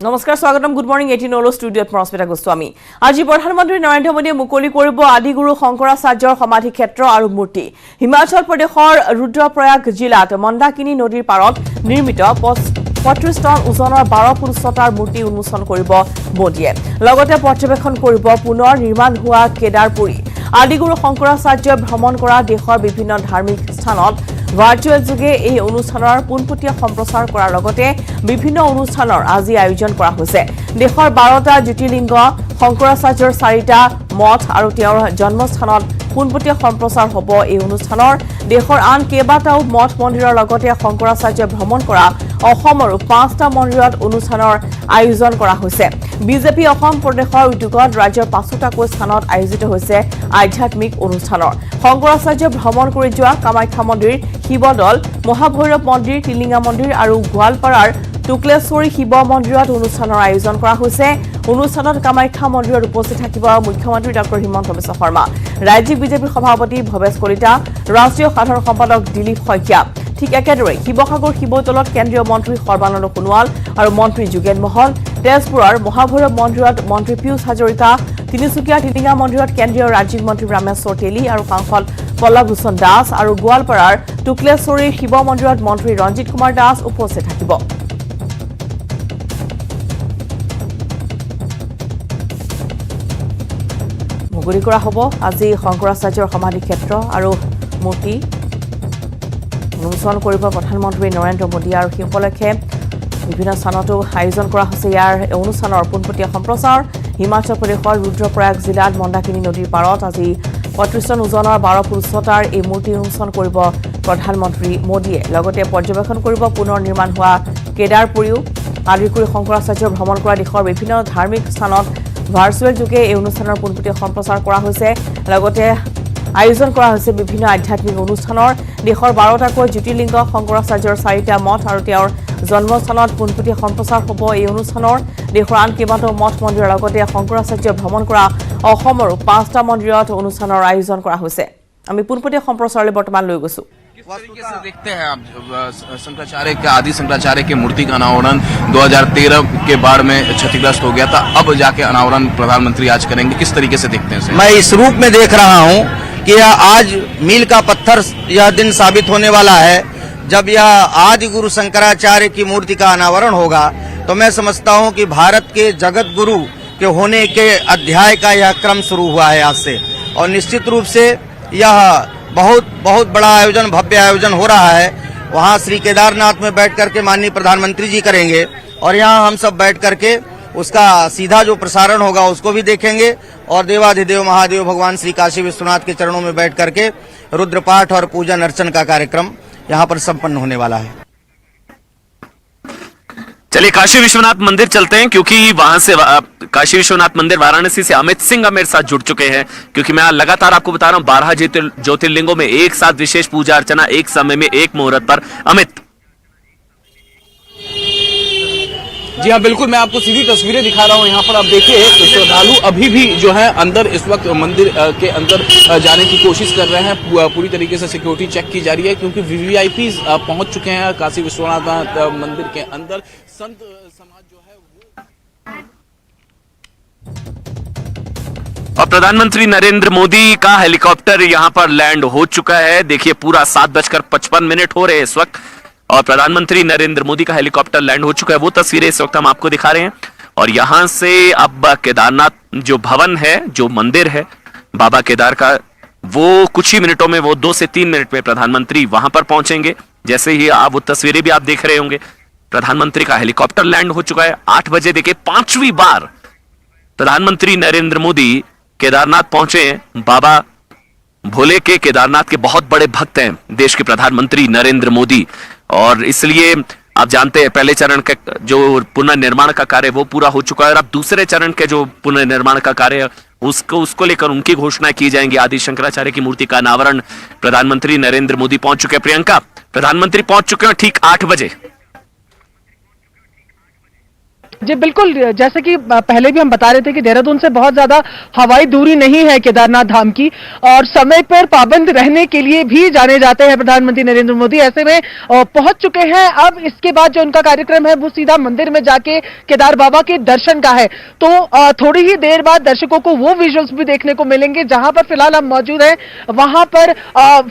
নমস্কাৰ স্বাগতম good morning 18 all ষ্টুডিঅ'ত মৰস্মিতা গোস্বামী আজি প্ৰধানমন্ত্ৰী নৰেন্দ্ৰ মোদীয়ে মুকলি কৰিব আদিগুৰু শংকৰাচাৰ্যৰ সমাধি ক্ষেত্ৰ আৰু মূৰ্তি হিমাচল প্ৰদেশৰ ৰুদ্ৰপ্ৰয়াগ জিলাত মন্দাকিনী নদীৰ পাৰত নিৰ্মিত 35 টন ওজনৰ 12 ফুট উচ্চতাৰ মূৰ্তি উন্মোচন কৰিব মোদীয়ে লগতে পৰ্যবেক্ষণ কৰিব পুনৰ নিৰ্মাণ হোৱা কেদাৰপুৰী আদিগুৰু শংকৰাচাৰ্য ভ্ৰমণ কৰা দেশৰ বিভিন্ন ধাৰ্মিক স্থানত ভাৰ্চুৱেল যোগে এই অনুষ্ঠানৰ পুনপটীয়া সম্প্ৰচাৰ কৰাৰ লগতে বিভিন্ন অনুষ্ঠানৰ আজি আয়োজন কৰা হৈছে দেশৰ 12টা জ্যোতিৰ্লিংগ শংকৰাচাৰ্যৰ 4টা মঠ আৰু তেওঁৰ জন্মস্থানত পুনপটীয়া সম্প্ৰচাৰ হ'ব এই অনুষ্ঠানৰ দেশৰ আন কেইবাটাও মঠ মন্দিৰৰ লগতে শংকৰাচাৰ্য ভ্ৰমণ কৰা অসমৰো 5টা মন্দিৰত অনুষ্ঠানৰ আয়োজন কৰা হৈছে বিজেপি অসম প্ৰদেশৰ উদ্যোগত ৰাজ্যৰ 5টাকৈ স্থানত আয়োজিত হৈছে আধ্যাত্মিক অনুষ্ঠানৰ শংকৰাচাৰ্য ভ্ৰমণ কৰি যোৱা কামাখ্যা মন্দিৰ শিৱদল মহাভৈৰৱ মন্দিৰ টিলিঙা মন্দিৰ আৰু গোৱালপাৰাৰ টুকলেশ্বৰী শিৱ মন্দিৰত অনুষ্ঠানৰ আয়োজন কৰা হৈছে অনুষ্ঠানত কামাখ্যা মন্দিৰত উপস্থিত থাকিব মুখ্যমন্ত্ৰী ডক্টৰ হিমন্ত বিশ্ব শৰ্মা ৰাজ্যিক বিজেপিৰ সভাপতি ভৱেশ কলিতা ৰাষ্ট্ৰীয় সাধাৰণ সম্পাদক দিলীপ শইকীয়া ঠিক একেদৰে শিৱসাগৰ শিৱদলত কেন্দ্ৰীয় মন্ত্ৰী সৰ্বানন্দ সোণোৱাল আৰু মন্ত্ৰী যোগেন মহল তেজপুৰৰ মহাভৈৰৱ মন্দিৰত মন্ত্ৰী পীয়ুষ হাজৰিকা তিনিচুকীয়া টিলিঙা মন্দিৰত কেন্দ্ৰীয় ৰাজ্যিক মন্ত্ৰী ৰামেশ্বৰ তেলী আৰু সাংসদ পল্লৱ ভূষণ দাস আৰু গোৱালপাৰাৰ টুকলেশ্বৰী শিৱ মন্দিৰত মন্ত্ৰী ৰঞ্জিত কুমাৰ দাস উপস্থিত থাকিব মুকলি কৰা হ'ব আজি শংকৰাচাৰ্যৰ সমাধি ক্ষেত্ৰ আৰু মূৰ্তি উন্মোচন কৰিব প্ৰধানমন্ত্ৰী নৰেন্দ্ৰ মোদী আৰু সেই উপলক্ষে বিভিন্ন স্থানতো আয়োজন কৰা হৈছে ইয়াৰ অনুষ্ঠানৰ পোনপটীয়া সম্প্ৰচাৰ হিমাচল প্ৰদেশৰ ৰুদ্ৰপ্ৰয়াগ জিলাত মন্দাকিনী নদীৰ পাৰত আজি 35 টন ওজনৰ 12 ফুট উচ্চতাৰ এই মূৰ্তি উন্মোচন কৰিব প্ৰধানমন্ত্ৰী মোদীয়ে লগতে পৰ্যবেক্ষণ কৰিব পুনৰ নিৰ্মাণ হোৱা কেদাৰপুৰীও আদিগুৰু শংকৰাচাৰ্য ভ্ৰমণ কৰা দেশৰ বিভিন্ন ধাৰ্মিক স্থানত ভাৰ্চুৱেল যোগে এই অনুষ্ঠানৰ পোনপটীয়া সম্প্ৰচাৰ কৰা হৈছে লগতে আয়োজন কৰা হৈছে বিভিন্ন আধ্যাত্মিক অনুষ্ঠানৰ দেশৰ 12টাকৈ জ্যোতিৰ্লিংগ শংকৰাচাৰ্যৰ 4টা মঠ আৰু তেওঁৰ জন্মস্থানত পোনপটীয়া সম্প্ৰচাৰ হ'ব এই অনুষ্ঠানৰ দেশৰ আন কেইবাটাও মঠ মন্দিৰৰ লগতে শংকৰাচাৰ্য ভ্ৰমণ কৰা অসমৰো 5টা মন্দিৰত অনুষ্ঠানৰ আয়োজন কৰা হৈছে আমি পোনপটীয়া সম্প্ৰচাৰলৈ বৰ্তমান লৈ গৈছো किस तरीके से देखते हैं आप शंकराचार्य के आदि शंकराचार्य के मूर्ति का अनावरण 2013 के बाढ़ में क्षतिग्रस्त हो गया था अब जाके अनावरण प्रधानमंत्री आज करेंगे किस तरीके से देखते हैं मैं इस रूप में देख रहा हूं कि यह आज मील का पत्थर यह दिन साबित होने वाला है जब यह आदि गुरु शंकराचार्य की मूर्ति का अनावरण होगा तो मैं समझता हूं कि भारत के जगत गुरु के होने के अध्याय का यह क्रम शुरू हुआ है आज से और निश्चित रूप से यह बहुत बड़ा आयोजन भव्य आयोजन हो रहा है वहां श्री केदारनाथ में बैठ करके माननीय प्रधानमंत्री जी करेंगे और यहां हम सब बैठ करके उसका सीधा जो प्रसारण होगा उसको भी देखेंगे और देवाधिदेव महादेव भगवान श्री काशी विश्वनाथ के चरणों में बैठ करके रुद्रपाठ और पूजन अर्चन का कार्यक्रम यहां पर संपन्न होने वाला है। चलिए काशी विश्वनाथ मंदिर चलते हैं क्योंकि वहां से काशी विश्वनाथ मंदिर वाराणसी से अमित सिंह मेरे साथ जुड़ चुके हैं क्योंकि मैं लगातार आपको बता रहा हूं 12 ज्योतिर्लिंगों में एक साथ विशेष पूजा अर्चना एक समय में एक मुहूर्त पर अमित जी हाँ बिल्कुल मैं आपको सीधी तस्वीरें दिखा रहा हूँ यहाँ पर आप देखिए तो श्रद्धालु अभी भी जो है अंदर इस वक्त मंदिर के अंदर जाने की कोशिश कर रहे हैं पूरी तरीके से सिक्योरिटी चेक की जा रही है क्योंकि वीवीआईपी पहुंच चुके हैं काशी विश्वनाथ मंदिर के अंदर संत समाज जो है और प्रधानमंत्री नरेंद्र मोदी का हेलीकॉप्टर यहां पर लैंड हो चुका है देखिए पूरा 7:55 हो रहे हैं इस वक्त और प्रधानमंत्री नरेंद्र मोदी का हेलीकॉप्टर लैंड हो चुका है वो तस्वीरें इस वक्त हम आपको दिखा रहे हैं और यहां से अब केदारनाथ जो भवन है जो मंदिर है बाबा केदार का वो कुछ ही मिनटों में वो 2 से 3 मिनट में प्रधानमंत्री वहां पर पहुंचेंगे जैसे ही आप वो तस्वीरें भी आप देख रहे होंगे प्रधानमंत्री का हेलीकॉप्टर लैंड हो चुका है 8 बजे देखिए 5वीं बार प्रधानमंत्री नरेंद्र मोदी केदारनाथ पहुंचे बाबा भोले के केदारनाथ के बहुत बड़े भक्त हैं देश के प्रधानमंत्री नरेंद्र मोदी और इसलिए आप जानते हैं पहले चरण का जो पुनर्निर्माण का कार्य वो पूरा हो चुका है और अब दूसरे चरण के जो पुनर्निर्माण का कार्य उसको लेकर उनकी घोषणा की जाएंगी आदि शंकराचार्य की मूर्ति का अनावरण प्रधानमंत्री नरेंद्र मोदी पहुंच चुके हैं प्रियंका प्रधानमंत्री पहुंच चुके हैं ठीक 8 बजे जी बिल्कुल, जैसे कि पहले भी हम बता रहे थे कि देहरादून से बहुत ज्यादा हवाई दूरी नहीं है केदारनाथ धाम की, और समय पर पाबंद रहने के लिए भी जाने जाते हैं प्रधानमंत्री नरेंद्र मोदी। ऐसे में पहुंच चुके हैं। अब इसके बाद जो उनका कार्यक्रम है वो सीधा मंदिर में जाके केदार बाबा के दर्शन का है। तो थोड़ी ही देर बाद दर्शकों को वो विजुअल्स भी देखने को मिलेंगे। जहां पर फिलहाल हम मौजूद हैं वहां पर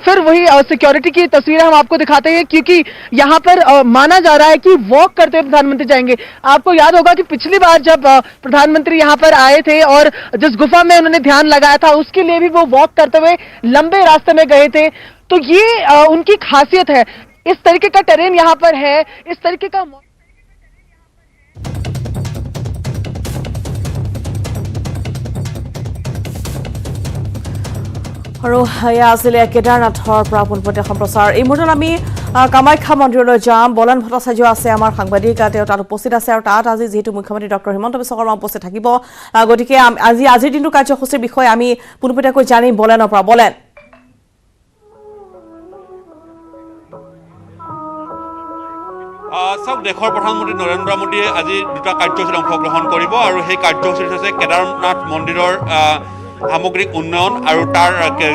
फिर वही सिक्योरिटी की तस्वीरें हम आपको दिखाते हैं, क्योंकि यहाँ पर माना जा रहा है कि वॉक करते हुए प्रधानमंत्री जाएंगे। आपको याद होगा कि पिछली बार जब प्रधानमंत्री यहां पर आए थे और जिस गुफा में उन्होंने ध्यान लगाया था, उसके लिए भी वो वॉक करते हुए लंबे रास्ते में गए थे। तो ये उनकी खासियत है। इस तरीके का टेरेन यहां पर है, इस तरीके का আৰু এয়া আছিলে কেদাৰনাথৰ পৰা পোনপটীয়া সম্প্ৰচাৰ। এই মুহূৰ্তত আমি কামাখ্যা মন্দিৰলৈ যাম। বলেন ভট্টাচাৰ্য আছে আমাৰ সাংবাদিক, তেওঁ তাত উপস্থিত আছে। আৰু তাত আজি যিহেতু মুখ্যমন্ত্ৰী ডক্টৰ হিমন্ত বিশ্ব শৰ্মা উপস্থিত থাকিব, গতিকে আজিৰ দিনটোৰ কাৰ্যসূচীৰ বিষয়ে আমি পোনপটীয়াকৈ জানিম বলেনৰ পৰা। বলেন। চাওক, দেশৰ প্ৰধানমন্ত্ৰী নৰেন্দ্ৰ মোদীয়ে আজি দুটা কাৰ্যসূচীত অংশগ্ৰহণ কৰিব, আৰু সেই কাৰ্যসূচীত হৈছে কেদাৰনাথ মন্দিৰৰ সামগ্ৰিক উন্নয়ন আৰু তাৰ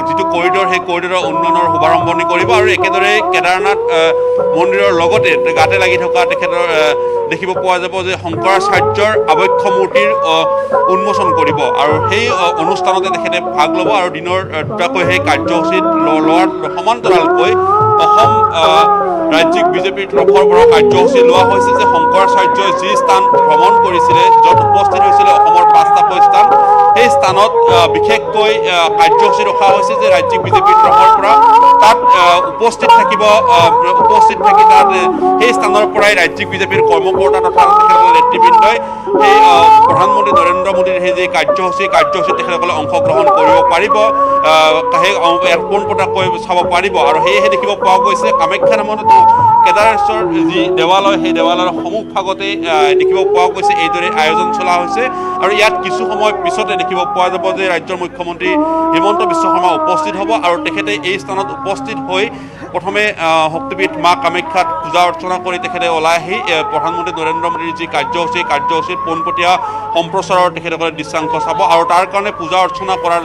যিটো কৰিডৰ, সেই কৰিডৰৰ উন্নয়নৰ শুভাৰম্ভণি কৰিব। আৰু একেদৰে কেদাৰনাথ মন্দিৰৰ লগতে গাতে লাগি থকা তেখেতৰ দেখিব পোৱা যাব যে শংকৰাচাৰ্যৰ আবক্ষ মূৰ্তিৰ উন্মোচন কৰিব, আৰু সেই অনুষ্ঠানতে তেখেতে ভাগ ল'ব। আৰু দিনৰ দুটাকৈ সেই কাৰ্যসূচীত লোৱাৰ সমান্তৰালকৈ অসম ৰাজ্যিক বিজেপিৰ তৰফৰ পৰা কাৰ্যসূচী লোৱা হৈছে যে শংকৰাচাৰ্যই যি স্থান ভ্ৰমণ কৰিছিলে, য'ত উপস্থিত হৈছিলে অসমৰ 5টাকৈ স্থান, সেই স্থানত বিশেষকৈ কাৰ্যসূচী ৰখা হৈছে যে ৰাজ্যিক বিজেপিৰ তৰফৰ পৰা তাত উপস্থিত থাকি তাত সেই স্থানৰ পৰাই ৰাজ্যিক বিজেপিৰ কৰ্মকৰ্তা তথা তেখেতসকলৰ নেতৃবৃন্দই সেই প্ৰধানমন্ত্ৰী নৰেন্দ্ৰ মোদীৰ সেই যি কাৰ্যসূচীত তেখেতসকলে অংশগ্ৰহণ কৰিব পাৰিব, সেই পোনপটীয়াকৈ চাব পাৰিব। আৰু সেয়েহে দেখিব পোৱা গৈছে কামাখ্যা নামতো কেদাৰেশ্বৰ যি দেৱালয়, সেই দেৱালয়ৰ সন্মুখভাগতে দেখিব পোৱা গৈছে এইদৰে আয়োজন চলা হৈছে। আৰু ইয়াত কিছু সময় পিছতে দেখিব পোৱা যাব যে ৰাজ্যৰ মুখ্যমন্ত্ৰী হিমন্ত বিশ্ব শৰ্মা উপস্থিত হ'ব, আৰু তেখেতে এই স্থানত উপস্থিত হৈ প্ৰথমে শক্তিপীঠ মা কামাখ্যাত পূজা অৰ্চনা কৰি তেখেতে ওলাই আহি প্ৰধানমন্ত্ৰী নৰেন্দ্ৰ মোদীৰ যি কাৰ্যসূচীৰ পোনপটীয়া সম্প্ৰচাৰৰ তেখেতসকলে দৃশ্যাংশ চাব। আৰু তাৰ কাৰণে পূজা অৰ্চনা কৰাৰ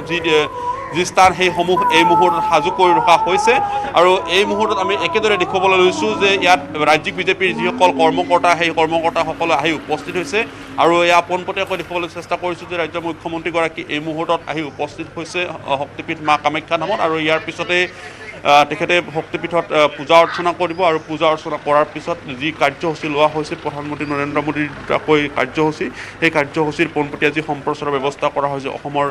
যি স্থান, সেইসমূহ এই মুহূৰ্তত সাজু কৰি ৰখা হৈছে। আৰু এই মুহূৰ্তত আমি একেদৰে দেখিবলৈ লৈছোঁ যে ইয়াত ৰাজ্যিক বিজেপিৰ যিসকল কৰ্মকৰ্তা, সেই কৰ্মকৰ্তাসকলে আহি উপস্থিত হৈছে। আৰু এয়া পোনপটীয়াকৈ দেখিবলৈ চেষ্টা কৰিছোঁ যে ৰাজ্যৰ মুখ্যমন্ত্ৰীগৰাকী এই মুহূৰ্তত আহি উপস্থিত হৈছে শক্তিপীঠ মা কামাখ্যা ধামত। আৰু ইয়াৰ পিছতে তেখেতে শক্তিপীঠত পূজা অৰ্চনা কৰিব, আৰু পূজা অৰ্চনা কৰাৰ পিছত যি কাৰ্যসূচী লোৱা হৈছে প্ৰধানমন্ত্ৰী নৰেন্দ্ৰ মোদীৰ দুটাকৈ কাৰ্যসূচী, সেই কাৰ্যসূচীৰ পোনপটীয়া যি সম্প্ৰচাৰৰ ব্যৱস্থা কৰা হৈছে অসমৰ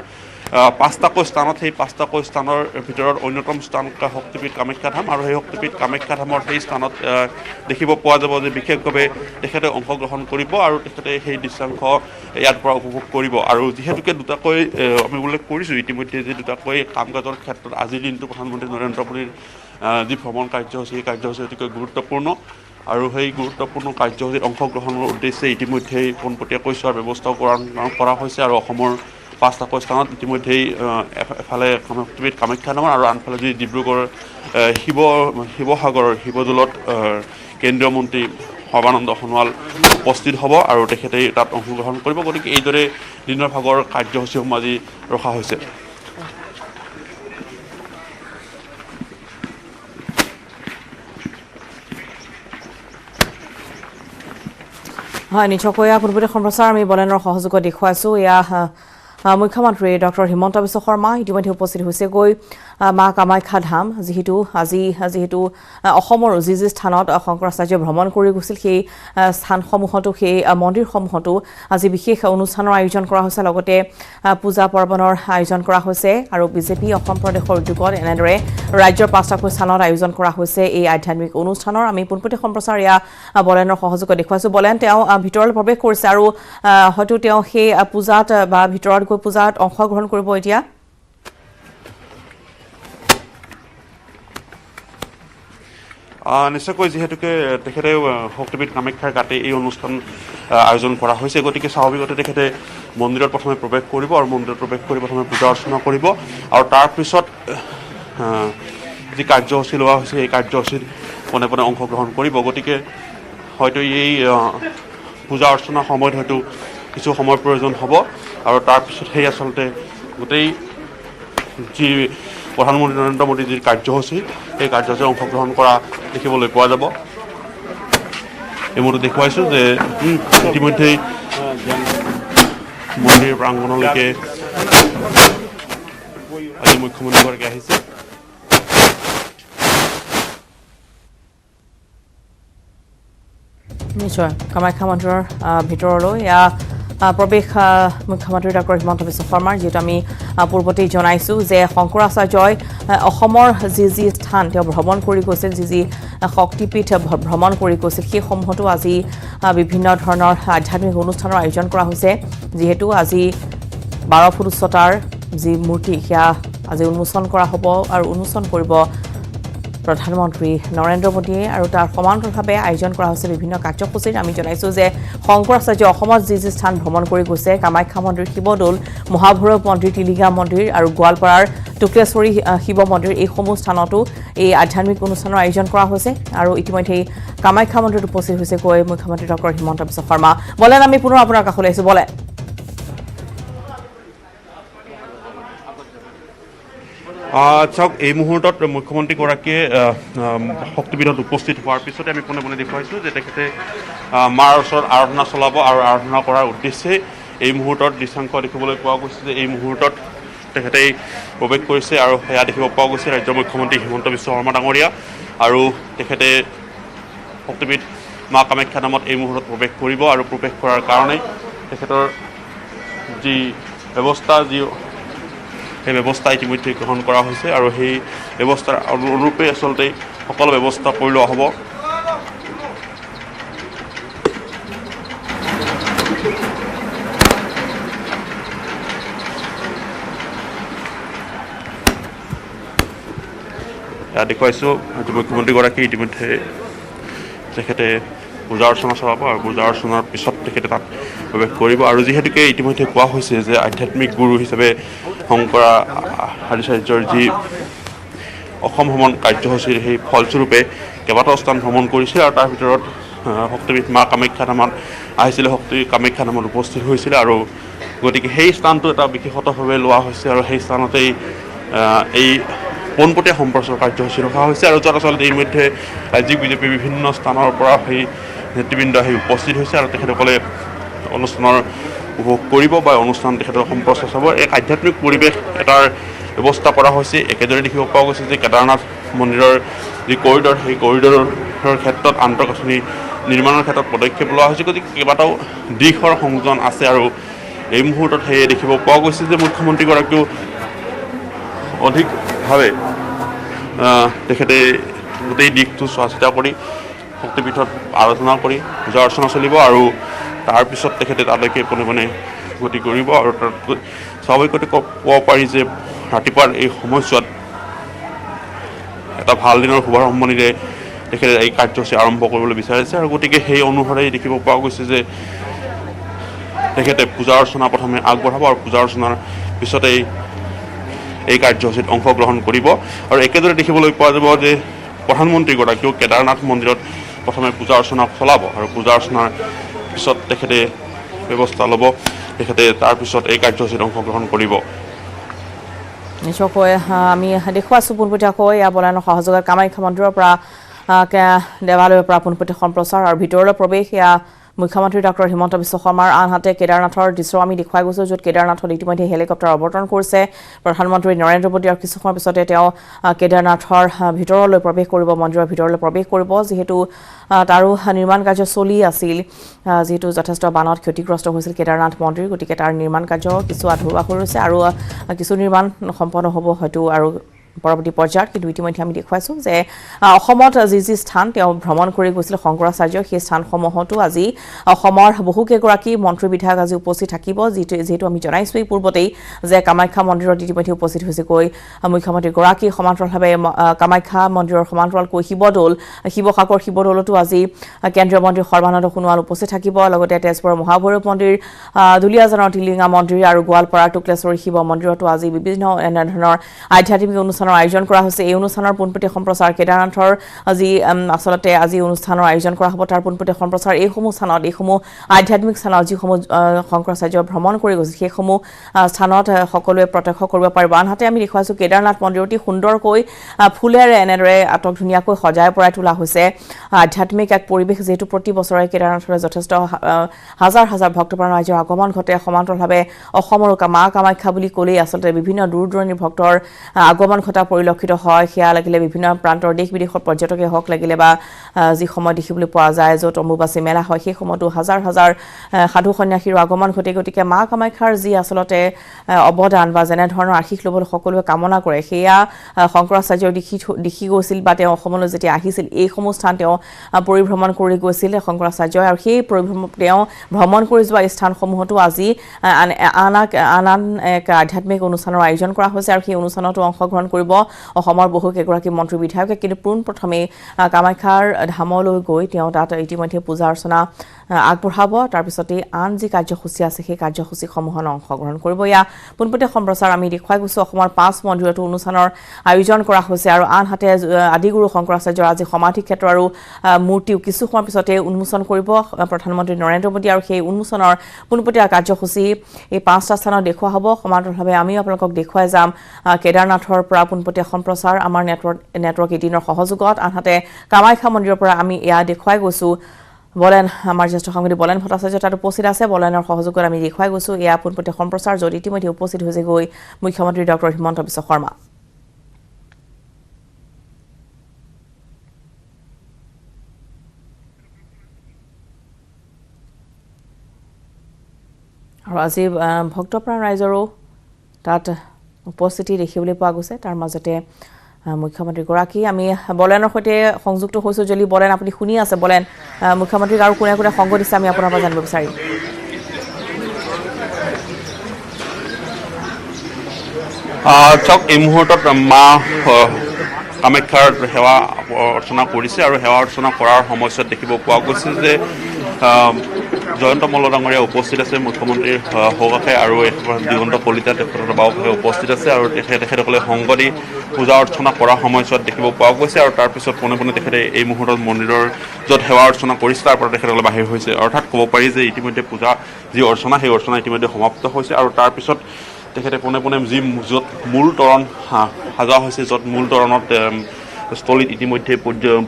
5টাকৈ স্থানত, সেই 5টাকৈ স্থানৰ ভিতৰত অন্যতম স্থান শক্তিপীঠ কামাখ্যা ধাম। আৰু সেই শক্তিপীঠ কামাখ্যা ধামৰ সেই স্থানত দেখিব পোৱা যাব যে বিশেষভাৱে তেখেতে অংশগ্ৰহণ কৰিব, আৰু তেখেতে সেই দৃশ্যাংশ ইয়াৰ পৰা উপভোগ কৰিব। আৰু যিহেতুকে দুটাকৈ আমি উল্লেখ কৰিছোঁ ইতিমধ্যে যে দুটাকৈ কাম কাজৰ ক্ষেত্ৰত আজিৰ দিনটো প্ৰধানমন্ত্ৰী নৰেন্দ্ৰ মোদীৰ যি ভ্ৰমণ কাৰ্যসূচী, সেই কাৰ্যসূচী অতিকৈ গুৰুত্বপূৰ্ণ। আৰু সেই গুৰুত্বপূৰ্ণ কাৰ্যসূচীত অংশগ্ৰহণৰ উদ্দেশ্যে ইতিমধ্যেই পোনপটীয়াকৈ চোৱাৰ ব্যৱস্থাও কৰা হৈছে। আৰু অসমৰ 5টাকৈ স্থানত ইতিমধ্যেই এফালে শক্তিপীঠ কামাখ্যা ধাম, আৰু আনফালে যি ডিব্ৰুগড় শিৱসাগৰৰ শিৱদৌলত কেন্দ্ৰীয় মন্ত্ৰী সৰ্বানন্দ সোণোৱাল উপস্থিত হ'ব, আৰু তেখেতে তাত অংশগ্ৰহণ কৰিব। গতিকে এইদৰে দিনৰ ভাগৰ কাৰ্যসূচীসমূহ আজি ৰখা হৈছে। হয়, নিশ্চয়কৈ পূৰ্বতে সম্প্ৰচাৰ আমি বলেনৰ সহযোগত দেখুৱাইছোঁ। এয়া মুখ্যমন্ত্ৰী ডক্টৰ হিমন্ত বিশ্ব শৰ্মা ইতিমধ্যে উপস্থিত হৈছেগৈ মা কামাখ্যা ধাম, যিহেতু অসমৰ যি স্থানত শংকৰাচাৰ্যই ভ্ৰমণ কৰি গৈছিল, সেই স্থানসমূহতো, সেই মন্দিৰসমূহতো আজি বিশেষ অনুষ্ঠানৰ আয়োজন কৰা হৈছে, লগতে পূজা পাৰ্বণৰ আয়োজন কৰা হৈছে। আৰু বিজেপি অসম প্ৰদেশৰ উদ্যোগত এনেদৰে ৰাজ্যৰ 5টাকৈ স্থানত আয়োজন কৰা হৈছে এই আধ্যাত্মিক অনুষ্ঠানৰ। আমি পোনপটীয়া সম্প্ৰচাৰ এয়া বলেনৰ সহযোগত দেখুৱাইছোঁ। বলেন, তেওঁ ভিতৰলৈ প্ৰৱেশ কৰিছে, আৰু হয়তো তেওঁ সেই পূজাত বা ভিতৰত গৈ পূজাত অংশগ্ৰহণ কৰিব এতিয়া। নিশ্চয়কৈ যিহেতুকে তেখেতে শক্তিপীঠ কামাখ্যাৰ গাতে এই অনুষ্ঠান আয়োজন কৰা হৈছে, গতিকে স্বাভাৱিকতে তেখেতে মন্দিৰত প্ৰথমে প্ৰৱেশ কৰিব, আৰু মন্দিৰত প্ৰৱেশ কৰি প্ৰথমে পূজা অৰ্চনা কৰিব, আৰু তাৰপিছত যি কাৰ্যসূচী লোৱা হৈছে এই কাৰ্যসূচীত পোনে পোনে অংশগ্ৰহণ কৰিব। গতিকে হয়তো এই পূজা অৰ্চনাৰ সময়ত হয়তো কিছু সময়ৰ প্ৰয়োজন হ'ব আৰু তাৰপিছত সেই আচলতে গোটেই যি প্ৰধানমন্ত্ৰী নৰেন্দ্ৰ মোদীৰ যি কাৰ্যসূচী সেই কাৰ্যসূচীত অংশগ্ৰহণ কৰা দেখিবলৈ পোৱা যাব এই মুহূৰ্তত দেখুৱাইছোঁ যে ইতিমধ্যেই মন্দিৰ প্ৰাংগণলৈকে আজি মুখ্যমন্ত্ৰীগৰাকী আহিছে নিশ্চয় কামাখ্যা মন্দিৰৰ ভিতৰলৈ প্ৰৱেশ মুখ্যমন্ত্ৰী ডক্টৰ হিমন্ত বিশ্ব শৰ্মাৰ যিহেতু আমি পূৰ্বতেই জনাইছোঁ যে শংকৰাচাৰ্যই অসমৰ যি স্থান তেওঁ ভ্ৰমণ কৰি গৈছিল যি শক্তিপীঠ ভ্ৰমণ কৰি গৈছিল সেইসমূহতো আজি বিভিন্ন ধৰণৰ আধ্যাত্মিক অনুষ্ঠানৰ আয়োজন কৰা হৈছে যিহেতু আজি 12 ফুট উচ্চতাৰ যি মূৰ্তি সেয়া আজি উন্মোচন কৰা হ'ব আৰু উন্মোচন কৰিব প্ৰধানমন্ত্ৰী নৰেন্দ্ৰ মোদীয়ে আৰু তাৰ সমান্তৰালভাৱে আয়োজন কৰা হৈছে বিভিন্ন কাৰ্যসূচীত আমি জনাইছোঁ যে শংকৰাচাৰ্য অসমত যি স্থান ভ্ৰমণ কৰি গৈছে কামাখ্যা মন্দিৰ শিৱদৌল মহাভৈৰৱ মন্দিৰ টিলিঙা মন্দিৰ আৰু গোৱালপাৰাৰ টুক্ৰেশ্বৰী শিৱ মন্দিৰ এইসমূহ স্থানতো এই আধ্যাত্মিক অনুষ্ঠানৰ আয়োজন কৰা হৈছে আৰু ইতিমধ্যেই কামাখ্যা মন্দিৰত উপস্থিত হৈছে কৈ মুখ্যমন্ত্ৰী ডক্টৰ হিমন্ত বিশ্ব শৰ্মা বলেন আমি পুনৰ আপোনাৰ কাষলৈ আহিছোঁ বলে চাওক এই মুহূৰ্তত মুখ্যমন্ত্ৰীগৰাকীয়ে শক্তিপীঠত উপস্থিত হোৱাৰ পিছতে আমি পোনে পোনে দেখুৱাইছোঁ যে তেখেতে মাৰ ওচৰত আৰাধনা চলাব আৰু আৰাধনা কৰাৰ উদ্দেশ্যে এই মুহূৰ্তত দৃশ্যাংশ দেখিবলৈ পোৱা গৈছে যে এই মুহূৰ্তত তেখেতেই প্ৰৱেশ কৰিছে আৰু সেয়া দেখিব পোৱা গৈছে ৰাজ্যৰ মুখ্যমন্ত্ৰী হিমন্ত বিশ্ব শৰ্মা ডাঙৰীয়া আৰু তেখেতে শক্তিপীঠ মা কামাখ্যা নামত এই মুহূৰ্তত প্ৰৱেশ কৰিব আৰু প্ৰৱেশ কৰাৰ কাৰণে তেখেতৰ যি ব্যৱস্থা সেই ব্যৱস্থা ইতিমধ্যে গ্ৰহণ কৰা হৈছে আৰু সেই ব্যৱস্থাৰ অনুৰূপে আচলতে সকলো ব্যৱস্থা কৰি লোৱা হ'ব দেখুৱাইছোঁ মুখ্যমন্ত্ৰীগৰাকী ইতিমধ্যে তেখেতে পূজা অৰ্চনা চলাব আৰু পূজা অৰ্চনাৰ পিছত তেখেতে তাত প্ৰৱেশ কৰিব আৰু যিহেতুকে ইতিমধ্যে কোৱা হৈছে যে আধ্যাত্মিক গুৰু হিচাপে শংকৰাচাৰ্যৰ যি অসম ভ্ৰমণ কাৰ্যসূচীৰ সেই ফলস্বৰূপে কেইবাটাও স্থান ভ্ৰমণ কৰিছিল আৰু তাৰ ভিতৰত শক্তিপীঠ মা কামাখ্যা নামত আহিছিলে শক্তি কামাখ্যা নামত উপস্থিত হৈছিলে আৰু গতিকে সেই স্থানটো এটা বিশেষতভাৱে লোৱা হৈছে আৰু সেই স্থানতেই এই পোনপটীয়া সম্প্ৰচাৰ কাৰ্যসূচী ৰখা হৈছে আৰু য'ত আচলতে ইতিমধ্যে ৰাজ্যিক বিজেপিৰ বিভিন্ন স্থানৰ পৰা সেই নেতৃবৃন্দ আহি উপস্থিত হৈছে আৰু তেখেতসকলে অনুষ্ঠানৰ উপভোগ কৰিব বা অনুষ্ঠান তেখেতৰ সম্প্ৰচাৰ চাব এক আধ্যাত্মিক পৰিৱেশ এটাৰ ব্যৱস্থা কৰা হৈছে একেদৰে দেখিব পোৱা গৈছে যে কেদাৰনাথ মন্দিৰৰ যি কৰিডৰ সেই কৰিডৰৰ ক্ষেত্ৰত আন্তঃগাঁথনি নিৰ্মাণৰ ক্ষেত্ৰত পদক্ষেপ লোৱা হৈছে গতিকে কেইবাটাও দিশৰ সংযোজন আছে আৰু এই মুহূৰ্তত সেয়ে দেখিব পোৱা গৈছে যে মুখ্যমন্ত্ৰীগৰাকীও অধিকভাৱে তেখেতে গোটেই দিশটো চোৱা চিতা কৰি শক্তিপীঠত আলোচনা কৰি পূজা অৰ্চনা চলিব আৰু তাৰপিছত তেখেতে তালৈকে পোনে পোনে গতি কৰিব আৰু তাত স্বাভাৱিকতে ক'ব পাৰি যে ৰাতিপুৱাৰ এই সময়ছোৱাত এটা ভাল দিনৰ শুভাৰম্ভণিৰে তেখেতে এই কাৰ্যসূচী আৰম্ভ কৰিবলৈ বিচাৰিছে আৰু গতিকে সেই অনুসাৰে দেখিব পোৱা গৈছে যে তেখেতে পূজা অৰ্চনা প্ৰথমে আগবঢ়াব আৰু পূজা অৰ্চনাৰ পিছতেই এই কাৰ্যসূচীত অংশগ্ৰহণ কৰিব আৰু একেদৰে দেখিবলৈ পোৱা যাব যে প্ৰধানমন্ত্ৰীগৰাকীয়েও কেদাৰনাথ মন্দিৰত প্ৰথমে পূজা অৰ্চনা চলাব আৰু পূজা অৰ্চনাৰ পিছত তেখেতে ব্যৱস্থা ল'ব তেখেতে তাৰপিছত এই কাৰ্যসূচীত অংশগ্ৰহণ কৰিব নিশ্চয়কৈ আমি দেখুৱাইছোঁ পোনপটীয়াকৈ এয়া বলায়নৰ সহযোগত কামাখ্যা মন্দিৰৰ পৰা দেৱালয়ৰ পৰা পোনপটীয়া সম্প্ৰচাৰ আৰু ভিতৰলৈ প্ৰৱেশ এয়া মুখ্যমন্ত্ৰী ডক্টৰ হিমন্ত বিশ্ব শৰ্মাৰ আনহাতে কেদাৰনাথৰ দৃশ্য আমি দেখুৱাই গৈছোঁ য'ত কেদাৰনাথত ইতিমধ্যে হেলিকপ্টাৰ অৱতৰণ কৰিছে প্ৰধানমন্ত্ৰী নৰেন্দ্ৰ মোদী আৰু কিছু সময়ৰ পিছতে তেওঁ কেদাৰনাথৰ ভিতৰলৈ প্ৰৱেশ কৰিব মন্দিৰৰ ভিতৰলৈ প্ৰৱেশ কৰিব যিহেতু তাৰো নিৰ্মাণ কাৰ্য চলি আছিল যিহেতু যথেষ্ট বানত ক্ষতিগ্ৰস্ত হৈছিল কেদাৰনাথ মন্দিৰ গতিকে তাৰ নিৰ্মাণ কাৰ্য কিছু আধৰুৱা হৈ ৰৈছে আৰু কিছু নিৰ্মাণ সম্পন্ন হ'ব হয়তো আৰু পৰৱৰ্তী পৰ্যায়ত কিন্তু ইতিমধ্যে আমি দেখুৱাইছোঁ যে অসমত যি স্থান তেওঁ ভ্ৰমণ কৰি গৈছিল শংকৰাচাৰ্য সেই স্থানসমূহতো আজি অসমৰ বহুকেইগৰাকী মন্ত্ৰী বিধায়ক আজি উপস্থিত থাকিব যিহেতু আমি জনাইছোঁ এই পূৰ্বতেই যে কামাখ্যা মন্দিৰত ইতিমধ্যে উপস্থিত হৈছেকৈ মুখ্যমন্ত্ৰীগৰাকী সমান্তৰালভাৱে কামাখ্যা মন্দিৰৰ সমান্তৰালকৈ শিৱসাগৰ শিৱদৌলতো আজি কেন্দ্ৰীয় মন্ত্ৰী সৰ্বানন্দ সোণোৱাল উপস্থিত থাকিব লগতে তেজপুৰৰ মহাভৈৰৱ মন্দিৰ দুলীয়াজানৰ টিলিঙা মন্দিৰ আৰু গোৱালপাৰাৰ টুক্ৰেশ্বৰী শিৱ মন্দিৰতো আজি বিভিন্ন এনেধৰণৰ আধ্যাত্মিক অনুষ্ঠান অনুষ্ঠানৰ আয়োজন কৰা হৈছে এই অনুষ্ঠানৰ পোনপটীয়া সম্প্ৰচাৰ কেদাৰনাথৰ যি আচলতে আজি অনুষ্ঠানৰ আয়োজন কৰা হ'ব তাৰ পোনপটীয়া সম্প্ৰচাৰ এইসমূহ স্থানত এইসমূহ আধ্যাত্মিক স্থানত যিসমূহ শংকৰাচাৰ্য ভ্ৰমণ কৰি গৈছে সেইসমূহ স্থানত সকলোৱে প্ৰত্যক্ষ কৰিব পাৰিব আনহাতে আমি দেখুৱাইছো কেদাৰনাথ মন্দিৰ অতি সুন্দৰকৈ ফুলেৰে এনেদৰে আটক ধুনীয়াকৈ সজাই পৰাই তোলা হৈছে আধ্যাত্মিক এক পৰিৱেশ যেহেতু প্ৰতি বছৰে কেদাৰনাথলৈ যথেষ্ট হাজাৰ হাজাৰ ভক্তপ্ৰাণ ৰাইজৰ আগমন ঘটে সমান্তৰালভাৱে অসমৰ মা কামাখ্যা বুলি ক'লেই আচলতে বিভিন্ন দূৰ দূৰণিৰ ভক্তৰ আগমন ঘটা পৰিলক্ষিত হয় সেয়া লাগিলে বিভিন্ন প্ৰান্তৰ দেশ বিদেশৰ পৰ্যটকে হওক লাগিলে বা যি সময় দেখিবলৈ পোৱা যায় য'ত অম্বুবাচী মেলা হয় সেই সময়তো হাজাৰ হাজাৰ সাধু সন্যাসীৰ আগমন ঘটে গতিকে মা কামাখ্যাৰ যি আচলতে অৱদান বা যেনে ধৰণৰ আশীষ ল'বলৈ সকলোৱে কামনা কৰে সেয়া শংকৰাচাৰ্যৰ দেখি গৈছিল বা তেওঁ অসমলৈ যেতিয়া আহিছিল এইসমূহ স্থান তেওঁ পৰিভ্ৰমণ কৰি গৈছিল শংকৰাচাৰ্যই আৰু সেই তেওঁ ভ্ৰমণ কৰি যোৱা স্থানসমূহতো আজি আন এক আধ্যাত্মিক অনুষ্ঠানৰ আয়োজন কৰা হৈছে আৰু সেই অনুষ্ঠানতো অংশগ্ৰহণ কৰিব অসমৰ বহু কেইগৰাকী মন্ত্ৰী বিধায়কে কিন্তু পোনপ্ৰথমে কামাখ্যাৰ ধামলৈ গৈ তেওঁ তাত ইতিমধ্যে পূজা অৰ্চনা আগবঢ়াব তাৰপিছতে আন যি কাৰ্যসূচী আছে সেই কাৰ্যসূচীসমূহত অংশগ্ৰহণ কৰিব ইয়া পোনপটীয়া সম্প্ৰচাৰ আমি দেখুৱাই গৈছোঁ অসমৰ 5 মন্দিৰতো অনুষ্ঠানৰ আয়োজন কৰা হৈছে আৰু আনহাতে আদিগুৰু শংকৰাচাৰ্যৰ আজি সমাধি ক্ষেত্ৰ আৰু মূৰ্তিও কিছু সময়ৰ পিছতে উন্মোচন কৰিব প্ৰধানমন্ত্ৰী নৰেন্দ্ৰ মোদী আৰু সেই উন্মোচনৰ পোনপটীয়া কাৰ্যসূচী এই 5টা স্থানত দেখুওৱা হ'ব সমান্তৰালভাৱে আমিও আপোনালোকক দেখুৱাই যাম কেদাৰনাথৰ পৰা পোনপটীয়া সম্প্ৰচাৰ আমাৰ নেটৱৰ্ক 18ৰ সহযোগত আনহাতে কামাখ্যা মন্দিৰৰ পৰা আমি এয়া দেখুৱাই গৈছোঁ বলেন আমাৰ জ্যেষ্ঠ সাংবাদিক বলেন ভট্টাচাৰ্য তাত উপস্থিত আছে বলেনৰ সহযোগত আমি দেখুৱাই গৈছোঁ এয়া পোনপটীয়া সম্প্ৰচাৰ য'ত ইতিমধ্যে উপস্থিত হৈছে গৈ মুখ্যমন্ত্ৰী ডক্টৰ হিমন্ত বিশ্ব শৰ্মা আৰু আজি ভক্তপ্ৰাণ ৰাইজৰো তাত উপস্থিতি দেখিবলৈ পোৱা গৈছে তাৰ মাজতে মুখ্যমন্ত্ৰীগৰাকী আমি বলেনৰ সৈতে সংযুক্ত হৈছোঁ যদি বলেন আপুনি শুনি আছে বলেন মুখ্যমন্ত্ৰীক আৰু কোনে কোনে সংগ দিছে আমি আপোনাৰ পৰা জানিব বিচাৰিম চাওক এই মুহূৰ্তত মা কামাখ্যাৰ সেৱা অৰ্চনা কৰিছে আৰু সেৱা অৰ্চনা কৰাৰ সময়ছোৱাত দেখিব পোৱা গৈছে যে জয়ন্ত মল্ল ডাঙৰীয়া উপস্থিত আছে মুখ্যমন্ত্ৰীৰ সকাশে আৰু দিগন্ত কলিতা তেখেতৰ বাওঁফালে উপস্থিত আছে আৰু তেখেতসকলে সংগ দি পূজা অৰ্চনা কৰাৰ সময়ছোৱাত দেখিব পোৱা গৈছে আৰু তাৰপিছত পোনে পোনে তেখেতে এই মুহূৰ্তত মন্দিৰৰ য'ত সেৱা অৰ্চনা কৰিছে তাৰ পৰা তেখেতসকলে বাহিৰ হৈছে অৰ্থাৎ ক'ব পাৰি যে ইতিমধ্যে পূজা যি অৰ্চনা সেই অৰ্চনা ইতিমধ্যে সমাপ্ত হৈছে আৰু তাৰপিছত তেখেতে পোনে পোনে যি য'ত মূল তৰণ সাজা হৈছে য'ত মূল তৰণত স্থলীত ইতিমধ্যে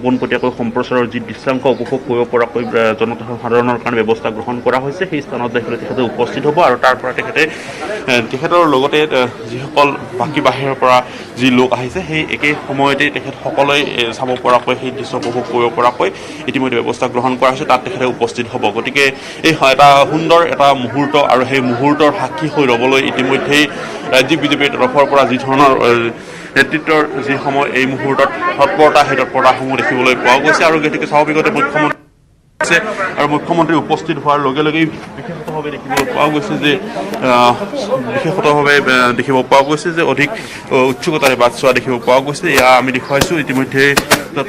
পোনপটীয়াকৈ সম্প্ৰচাৰৰ যি দৃশ্যাংশ উপভোগ কৰিব পৰাকৈ জনসাধাৰণৰ কাৰণে ব্যৱস্থা গ্ৰহণ কৰা হৈছে সেই স্থানত তেখেতে উপস্থিত হ'ব আৰু তাৰ পৰা তেখেতৰ লগতে যিসকল বাকী বাহিৰৰ পৰা যি লোক আহিছে সেই একে সময়তে তেখেতসকলে চাব পৰাকৈ সেই দৃশ্য উপভোগ কৰিব পৰাকৈ ইতিমধ্যে ব্যৱস্থা গ্ৰহণ কৰা হৈছে তাত তেখেতে উপস্থিত হ'ব গতিকে এই এটা সুন্দৰ এটা মুহূৰ্ত আৰু সেই মুহূৰ্তৰ সাক্ষী হৈ ৰ'বলৈ ইতিমধ্যেই ৰাজ্যিক বিজেপিৰ তৰফৰ পৰা যি ধৰণৰ নেতৃত্বৰ যি সময় এই মুহূৰ্তত তৎপৰতা সেই তৎপৰতাসমূহ দেখিবলৈ পোৱা গৈছে আৰু গতিকে স্বাভাৱিকতে মুখ্যমন্ত্ৰী আৰু মুখ্যমন্ত্ৰী উপস্থিত হোৱাৰ লগে লগেই বিশেষতভাৱে দেখিব পোৱা গৈছে যে অধিক উৎসুকতাৰে বাট চোৱা দেখিব পোৱা গৈছে এয়া আমি দেখুৱাইছোঁ ইতিমধ্যে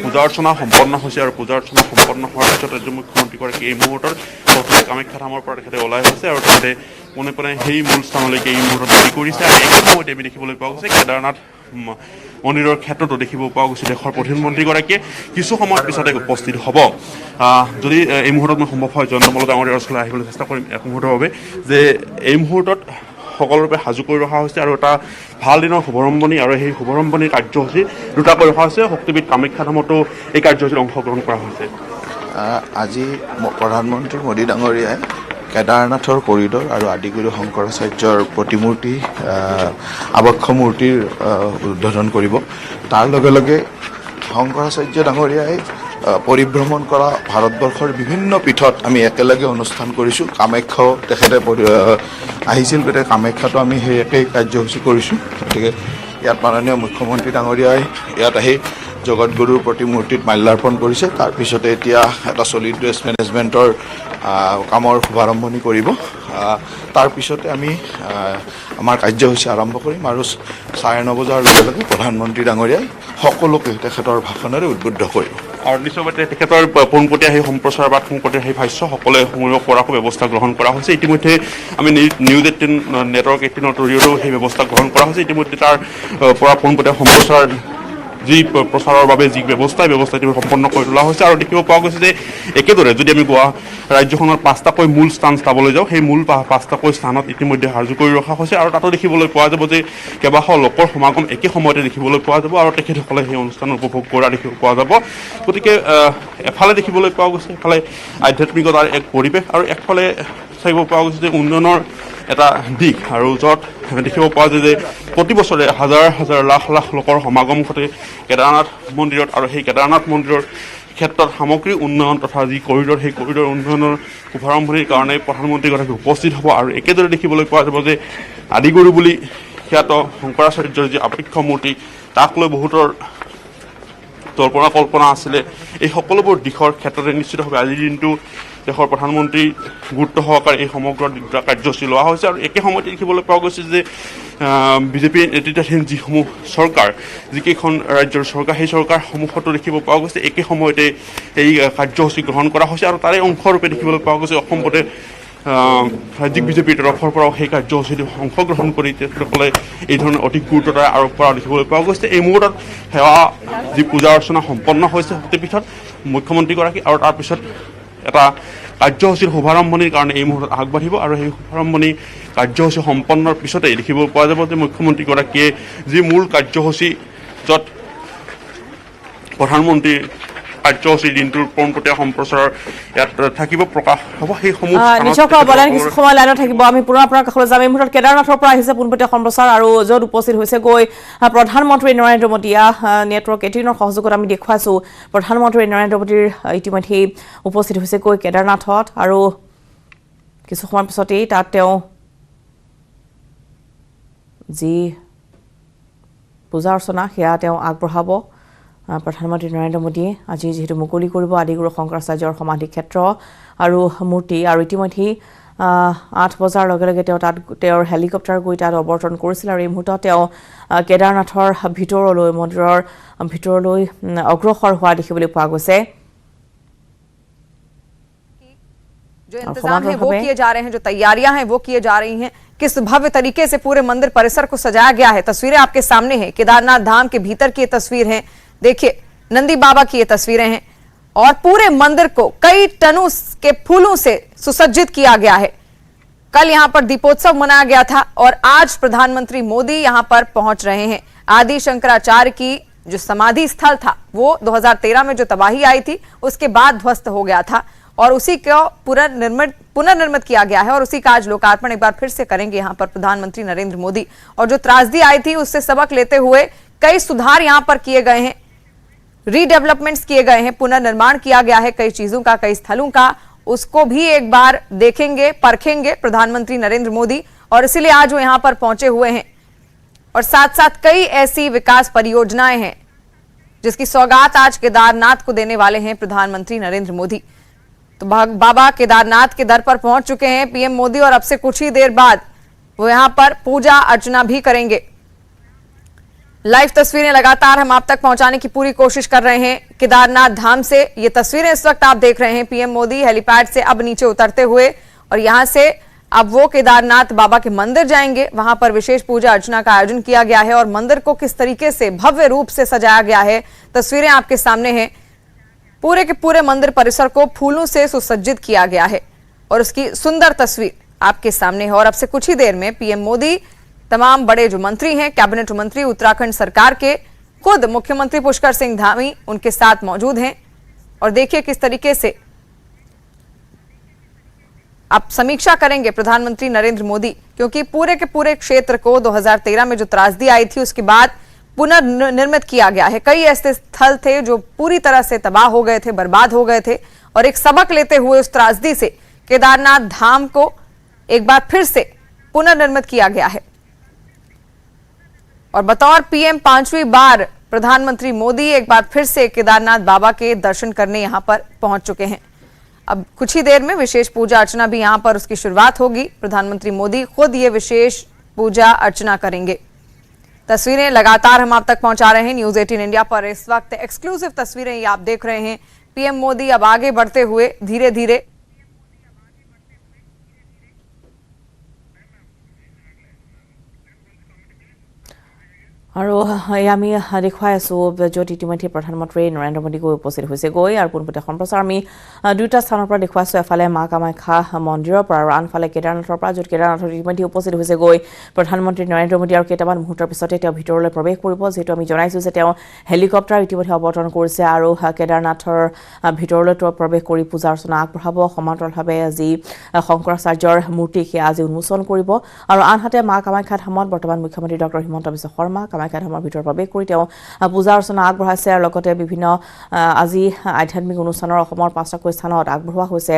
পূজা অৰ্চনা সম্পন্ন হৈছে আৰু পূজা অৰ্চনা সম্পন্ন হোৱাৰ পিছত ৰাজ্যৰ মুখ্যমন্ত্ৰীগৰাকী এই মুহূৰ্তত কামাখ্যা ধামৰ পৰা তেখেতে ওলাই হৈছে আৰু তেখেতে পোনে পোনে সেই মূল স্থানলৈকে এই মুহূৰ্তত গতি কৰিছে আৰু একে সময়তে আমি দেখিবলৈ পোৱা গৈছে কেদাৰনাথ মন্দিৰৰ ক্ষেত্ৰতো দেখিব পোৱা গৈছে দেশৰ প্ৰধানমন্ত্ৰীগৰাকীয়ে কিছু সময়ৰ পিছতে উপস্থিত হ'ব যদি এই মুহূৰ্তত মই সম্ভৱ হয় জয়ন্ত মল্ল ডাঙৰীয়াৰ ওচৰলৈ আহিবলৈ চেষ্টা কৰিম এক মুহূৰ্তৰ বাবে যে এই মুহূৰ্তত সকলোৰে সাজু কৰি ৰখা হৈছে আৰু এটা ভাল দিনৰ শুভাৰম্ভণি আৰু সেই শুভাৰম্ভণিৰ কাৰ্যসূচী দুটাকৈ ৰখা হৈছে শক্তিপীঠ কামাখ্যা ধামতো এই কাৰ্যসূচীত অংশগ্ৰহণ কৰা হৈছে আজি প্ৰধানমন্ত্ৰী মোদী ডাঙৰীয়াই কেদাৰনাথৰ কৰিডৰ আৰু আদিগুৰু শংকৰাচাৰ্যৰ প্ৰতিমূৰ্তি আবক্ষ মূৰ্তিৰ উদ্বোধন কৰিব তাৰ লগে লগে শংকৰাচাৰ্য ডাঙৰীয়াই পৰিভ্ৰমণ কৰা ভাৰতবৰ্ষৰ বিভিন্ন পীঠত আমি একেলগে অনুষ্ঠান কৰিছোঁ কামাখ্যাও তেখেতে আহিছিল গতিকে কামাখ্যাতো আমি সেই একেই কাৰ্যসূচী কৰিছোঁ গতিকে ইয়াত মাননীয় মুখ্যমন্ত্ৰী ডাঙৰীয়াই ইয়াত আহি জগতগুৰুৰ প্ৰতিমূৰ্তিত মাল্যাৰ্পণ কৰিছে তাৰপিছতে এতিয়া এটা ছলিড ৱেষ্ট মেনেজমেণ্টৰ কামৰ শুভাৰম্ভণি কৰিব তাৰপিছতে আমি আমাৰ কাৰ্যসূচী আৰম্ভ কৰিম আৰু 9:30 বজাৰ লগে লগে প্ৰধানমন্ত্ৰী ডাঙৰীয়াই সকলোকে তেখেতৰ ভাষণেৰে উদ্বুদ্ধ কৰিব আৰু নিশ্চয়কৈ তেখেতৰ পোনপটীয়া সেই সম্প্ৰচাৰ বা পোনপটীয়া সেই ভাষ্য সকলোৱে শুনিব পৰাকৈ ব্যৱস্থা গ্ৰহণ কৰা হৈছে। ইতিমধ্যে আমি নিউজ 18 নেটৱৰ্ক 18ৰ জৰিয়তেও সেই ব্যৱস্থা গ্ৰহণ কৰা হৈছে। ইতিমধ্যে তাৰ পৰা পোনপটীয়া সম্প্ৰচাৰ যি প্ৰচাৰৰ বাবে যি ব্যৱস্থা সম্পন্ন কৰি তোলা হৈছে। আৰু দেখিব পোৱা গৈছে যে একেদৰে যদি আমি ৰাজ্যখনৰ 5টাকৈ মূল স্থান চাবলৈ যাওঁ, সেই মূল 5টাকৈ স্থানত ইতিমধ্যে সাজু কৰি ৰখা হৈছে। আৰু তাতো দেখিবলৈ পোৱা যাব যে কেইবাশ লোকৰ সমাগম একে সময়তে দেখিবলৈ পোৱা যাব আৰু তেখেতসকলে সেই অনুষ্ঠান উপভোগ কৰা দেখিব পোৱা যাব। গতিকে এফালে দেখিবলৈ পোৱা গৈছে এফালে আধ্যাত্মিকতাৰ এক পৰিৱেশ আৰু একফালে চাব পোৱা গৈছে যে উন্নয়নৰ এটা দিশ, আৰু য'ত দেখিব পোৱা যায় যে প্ৰতি বছৰে হাজাৰ হাজাৰ লাখ লাখ লোকৰ সমাগম ঘটে কেদাৰনাথ মন্দিৰত। আৰু সেই কেদাৰনাথ মন্দিৰৰ ক্ষেত্ৰত সামগ্ৰিক উন্নয়ন তথা যি কৰিডৰ, সেই কৰিডৰ উন্নয়নৰ শুভাৰম্ভণিৰ কাৰণে প্ৰধানমন্ত্ৰীগৰাকী উপস্থিত হ'ব। আৰু একেদৰে দেখিবলৈ পোৱা যাব যে আদিগুৰু বুলি খ্যাত শংকৰাচাৰ্যৰ যি আবক্ষ মূৰ্তি, তাক লৈ বহুতৰ কল্পনা আছিলে। এই সকলোবোৰ দিশৰ ক্ষেত্ৰতে নিশ্চিতভাৱে আজিৰ দিনটো দেশৰ প্ৰধানমন্ত্ৰী গুৰুত্ব সহকাৰে এই সমগ্ৰ কাৰ্যসূচী লোৱা হৈছে। আৰু একে সময়তে দেখিবলৈ পোৱা গৈছে যে বিজেপি নেতৃত্বাধীন যিসমূহ চৰকাৰ, যিকেইখন ৰাজ্যৰ চৰকাৰ, সেই চৰকাৰসমূহতো দেখিব পোৱা গৈছে একে সময়তে এই কাৰ্যসূচী গ্ৰহণ কৰা হৈছে। আৰু তাৰে অংশৰূপে দেখিবলৈ পোৱা গৈছে অসমতে ৰাজ্যিক বিজেপিৰ তৰফৰ পৰাও সেই কাৰ্যসূচীত অংশগ্ৰহণ কৰি তেখেতসকলে এই ধৰণৰ অধিক গুৰুত্বতাৰে আৰোপ কৰা দেখিবলৈ পোৱা গৈছে। এই মুহূৰ্তত সেৱা যি পূজা অৰ্চনা সম্পন্ন হৈছে সতীপীঠত মুখ্যমন্ত্ৰীগৰাকী, আৰু তাৰপিছত এটা কাৰ্যসূচীৰ শুভাৰম্ভণিৰ কাৰণে এই মুহূৰ্তত আগবাঢ়িব। আৰু সেই শুভাৰম্ভণি কাৰ্যসূচী সম্পন্নৰ পিছতেই দেখিব পোৱা যাব যে মুখ্যমন্ত্ৰীগৰাকীয়ে যি মূল কাৰ্যসূচী, য'ত প্ৰধানমন্ত্ৰীৰ কাৰ্যসূচী দিনটোৰ পোনপটীয়া সম্প্ৰচাৰৰ ইয়াত থাকিব, প্ৰকাশ হ'ব, সেইসমূহ কিছু সময় লাইনত থাকিব। আমি পুনৰ আপোনাৰ কাষলৈ যাম। এই মুহূৰ্তত কেদাৰনাথৰ পৰা আহিছে পোনপটীয়া সম্প্ৰচাৰ, আৰু য'ত উপস্থিত হৈছে গৈ প্ৰধানমন্ত্ৰী নৰেন্দ্ৰ মোদী। নেটৱৰ্ক 18ৰ সহযোগত আমি দেখুৱাইছোঁ প্ৰধানমন্ত্ৰী নৰেন্দ্ৰ মোদীৰ ইতিমধ্যেই উপস্থিত হৈছে গৈ কেদাৰনাথত, আৰু কিছু সময়ৰ পিছতেই তাত তেওঁ যি পূজা অৰ্চনা সেয়া তেওঁ আগবঢ়াব। প্ৰধানমন্ত্ৰী নৰেন্দ্ৰ মোদীয়ে আজি যিহেতু মুকলি কৰিব আদিগুৰু শংকৰাচাৰ্যৰ সমাধি ক্ষেত্ৰ আৰু মূৰ্তি, আৰু ইতিমধ্যেই 8 বজাৰ লগে লগে তেওঁ তাত তেওঁৰ হেলিকপ্টাৰ গৈ তাত অৱতৰণ কৰিছিল। আৰু এই মুহূৰ্তত তেওঁ কেদাৰনাথৰ ভিতৰলৈ, মন্দিৰৰ ভিতৰলৈ অগ্ৰসৰ হোৱা দেখিবলৈ পোৱা গৈছে। जो इंतजाम है वो किए जा रहे हैं, जो तैयारियां हैं वो किए जा रही हैं, किस भव्य तरीके से पूरे मंदिर परिसर को सजाया गया है। तस्वीरें आपके सामने हैं, केदारनाथ धाम के भीतर की तस्वीर है। देखिए नंदी बाबा की ये तस्वीरें हैं, और पूरे मंदिर को कई टनों के फूलों से सुसज्जित किया गया है। कल यहां पर दीपोत्सव मनाया गया था, और आज प्रधानमंत्री मोदी यहां पर पहुंच रहे हैं। आदि शंकराचार्य की जो समाधि स्थल था वो 2013 में जो तबाही आई थी उसके बाद ध्वस्त हो गया था, और उसी को पुनर्निर्मित किया गया है। और उसी का आज लोकार्पण एक बार फिर से करेंगे यहां पर प्रधानमंत्री नरेंद्र मोदी। और जो त्रासदी आई थी उससे सबक लेते हुए कई सुधार यहां पर किए गए हैं, रीडेवलपमेंट्स किए गए हैं, पुनर्निर्माण किया गया है कई चीजों का, कई स्थलों का। उसको भी एक बार देखेंगे, परखेंगे प्रधानमंत्री नरेंद्र मोदी, और इसीलिए आज वो यहां पर पहुंचे हुए हैं। और साथ साथ कई ऐसी विकास परियोजनाएं हैं जिसकी सौगात आज केदारनाथ को देने वाले हैं प्रधानमंत्री नरेंद्र मोदी। तो बाबा केदारनाथ के दर पर पहुंच चुके हैं पीएम मोदी, और अब से कुछ ही देर बाद वो यहां पर पूजा अर्चना भी करेंगे। लाइव तस्वीरें लगातार हम आप तक पहुंचाने की पूरी कोशिश कर रहे हैं केदारनाथ धाम से। ये तस्वीरें इस वक्त आप देख रहे हैं पीएम मोदी हेलीपैड से अब नीचे उतरते हुए, और यहां से अब वो केदारनाथ बाबा के मंदिर जाएंगे। वहां पर विशेष पूजा अर्चना का आयोजन किया गया है, और मंदिर को किस तरीके से भव्य रूप से सजाया गया है तस्वीरें आपके सामने हैं। पूरे के पूरे मंदिर परिसर को फूलों से सुसज्जित किया गया है, और उसकी सुंदर तस्वीर आपके सामने है। और अब से कुछ ही देर में पीएम मोदी, तमाम बड़े जो मंत्री हैं, कैबिनेट मंत्री उत्तराखंड सरकार के, खुद मुख्यमंत्री पुष्कर सिंह धामी उनके साथ मौजूद हैं। और देखिए किस तरीके से आप समीक्षा करेंगे प्रधानमंत्री नरेंद्र मोदी, क्योंकि पूरे के पूरे क्षेत्र को 2013 में जो त्रासदी आई थी उसके बाद पुनर्निर्मित किया गया है। कई ऐसे स्थल थे जो पूरी तरह से तबाह हो गए थे, बर्बाद हो गए थे, और एक सबक लेते हुए उस त्रासदी से केदारनाथ धाम को एक बार फिर से पुनर्निर्मित किया गया है। और बतौर पीएम 5वीं बार प्रधानमंत्री मोदी एक बार फिर से केदारनाथ बाबा के दर्शन करने यहां पर पहुंच चुके हैं। अब कुछ ही देर में विशेष पूजा अर्चना भी यहां पर उसकी शुरुआत होगी। प्रधानमंत्री मोदी खुद ये विशेष पूजा अर्चना करेंगे। तस्वीरें लगातार हम आप तक पहुंचा रहे हैं न्यूज 18 इंडिया पर। इस वक्त एक्सक्लूसिव तस्वीरें ये आप देख रहे हैं। पीएम मोदी अब आगे बढ़ते हुए धीरे धीरे আৰু আমি দেখুৱাই আছো য'ত ইতিমধ্যে প্ৰধানমন্ত্ৰী নৰেন্দ্ৰ মোদী গৈ উপস্থিত হৈছে আৰু পোনপটীয়া সম্প্ৰচাৰ আমি দুটা স্থানৰ পৰা দেখুৱাইছো। এফালে মা কামাখ্যা মন্দিৰৰ পৰা আৰু আনফালে কেদাৰনাথৰ পৰা, য'ত কেদাৰনাথত ইতিমধ্যে উপস্থিত হৈছে প্ৰধানমন্ত্ৰী নৰেন্দ্ৰ মোদী আৰু কেইটামান মুহূৰ্তৰ পিছতে তেওঁ ভিতৰলৈ প্ৰৱেশ কৰিব। যিহেতু আমি জনাইছো যে তেওঁ হেলিকপ্টাৰ ইতিমধ্যে অৱতৰণ কৰিছে আৰু কেদাৰনাথৰ ভিতৰলৈ প্ৰৱেশ কৰি পূজা অৰ্চনা আগবঢ়াব। সমান্তৰালভাৱে আজি শংকৰাচাৰ্যৰ মূৰ্তি সেয়া আজি উন্মোচন কৰিব আৰু আনহাতে মা কামাখ্যা ধামত বৰ্তমান মুখ্যমন্ত্ৰী ডক্টৰ হিমন্ত বিশ্ব শৰ্মা কামাখ্যা ধামৰ ভিতৰত প্ৰৱেশ কৰি তেওঁ পূজা অৰ্চনা আগবঢ়াইছে আৰু লগতে বিভিন্ন আজি আধ্যাত্মিক অনুষ্ঠানৰ অসমৰ 5টা স্থানত আগবঢ়োৱা হৈছে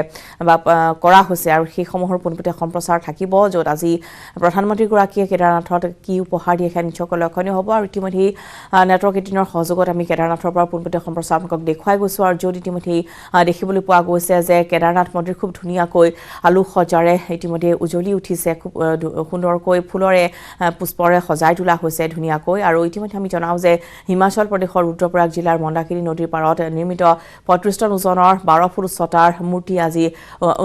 বা কৰা হৈছে আৰু সেইসমূহৰ পোনপটীয়া সম্প্ৰচাৰ থাকিব, য'ত আজি প্ৰধানমন্ত্ৰীগৰাকীয়ে কেদাৰনাথত কি উপহাৰ দিয়ে সেয়া নিশ্চয়কৈ লক্ষণীয় হ'ব। আৰু ইতিমধ্যে নেটৱৰ্ক 18ৰ সহযোগত আমি কেদাৰনাথৰ পৰা পোনপটীয়া সম্প্ৰচাৰ আপোনালোকক দেখুৱাই গৈছোঁ আৰু য'ত ইতিমধ্যে দেখিবলৈ পোৱা গৈছে যে কেদাৰনাথ মন্দিৰ খুব ধুনীয়াকৈ আলোকসজ্জাৰে ইতিমধ্যে উজ্বলি উঠিছে। খুব সুন্দৰকৈ ফুলৰে পুষ্পৰে সজাই তোলা হৈছে ধুনীয়াকৈ। আৰু ইতিমধ্যে আমি জনাওঁ যে হিমাচল প্ৰদেশৰ ৰুদ্ৰপ্ৰয়াগ জিলাৰ মন্দাকিনী নদীৰ পাৰত নিৰ্মিত 35 টন ওজনৰ 12 ফুট উচ্চতাৰ মূৰ্তি আজি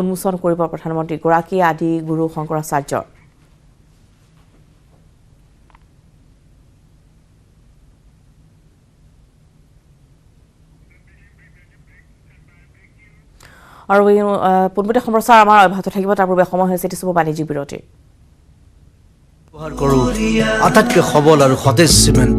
উন্মোচন কৰিব প্ৰধানমন্ত্ৰীগৰাকীয়ে আদি গুৰু শংকৰাচাৰ্যৰ। আৰু পোনপটীয়া সম্প্ৰচাৰ আমাৰ অব্যাহত থাকিব। তাৰ পূৰ্বে সময় হৈছে কিছু বাণিজ্যিক বিৰতিৰ। ব্যৱহাৰ কৰোঁ আটাইতকৈ সবল আৰু সতেজ চিমেণ্ট